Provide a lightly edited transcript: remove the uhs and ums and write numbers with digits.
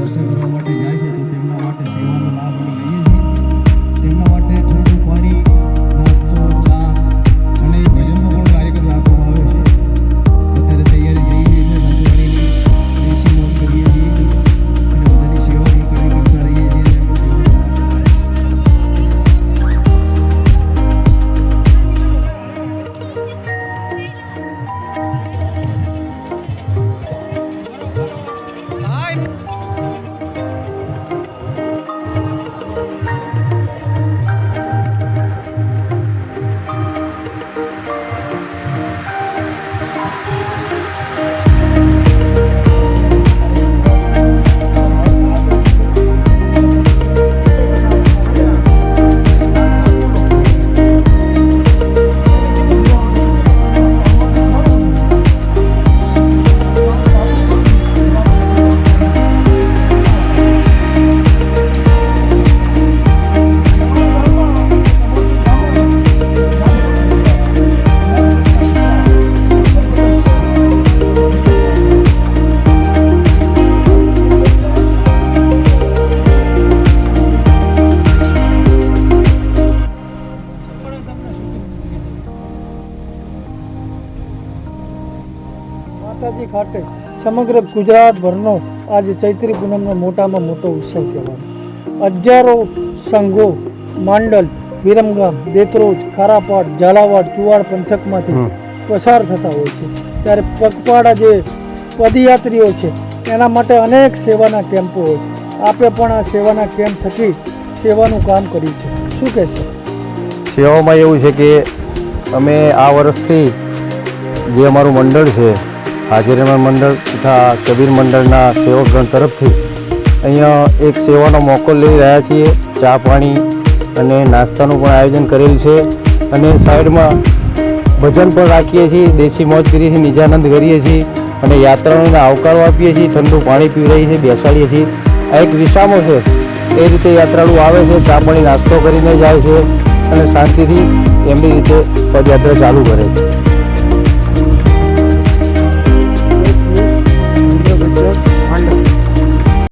દર્શન કરવા માટે જાય છે તો તેમના માટે સેવાનો લાભ અમે લઈએ છીએ। તેમના માટે ઠંડુ પાણી, નાસ્તો, ચા અને ભજનનો પણ કાર્યક્રમ રાખવામાં આવ્યો છે। અત્યારે તૈયારી થઈ રહી છે સંતવાણીની, દેશી મોજ કરીએ છીએ અને બધાની સેવા પણ કરતા રહીએ છીએ। માતાજી ખાતે સમગ્ર ગુજરાતભરનો આજે ચૈત્રી પૂનમનો મોટામાં મોટો ઉત્સવ કહેવાય। હજારો સંઘો, માંડલ, વિરમગામ, દેત્રોજ, ખારાપાટ, ઝાલાવાડ, ચુવાડ પંથકમાંથી પસાર થતા હોય છે। ત્યારે પગપાળા જે પદયાત્રીઓ છે એના માટે અનેક સેવાના કેમ્પો હોય છે। આપે પણ આ સેવાના કેમ્પ થકી સેવાનું કામ કર્યું છે, શું કહેશો? સેવામાં એવું છે કે અમે આ વર્ષથી જે અમારું મંડળ છે હાજરીમાં મંડળ તથા કબીર મંડળના સેવકગણ તરફથી અહીંયા એક સેવાનો મોકો લઈ રહ્યા છીએ। ચા પાણી અને નાસ્તાનું પણ આયોજન કરેલ છે અને સાઈડમાં ભજન પણ રાખીએ છીએ, દેશી મોજ કરીએ છીએ, નિજાનંદ કરીએ છીએ અને યાત્રાળુઓને આવકારો આપીએ છીએ, ઠંડુ પાણી પીવડાવીએ છીએ, બેસાડીએ છીએ। આ એક વિસામો છે, એ રીતે યાત્રાળુ આવે છે, ચા પાણી નાસ્તો કરીને જાય છે અને શાંતિથી એમની રીતે પદયાત્રા ચાલુ કરે છે।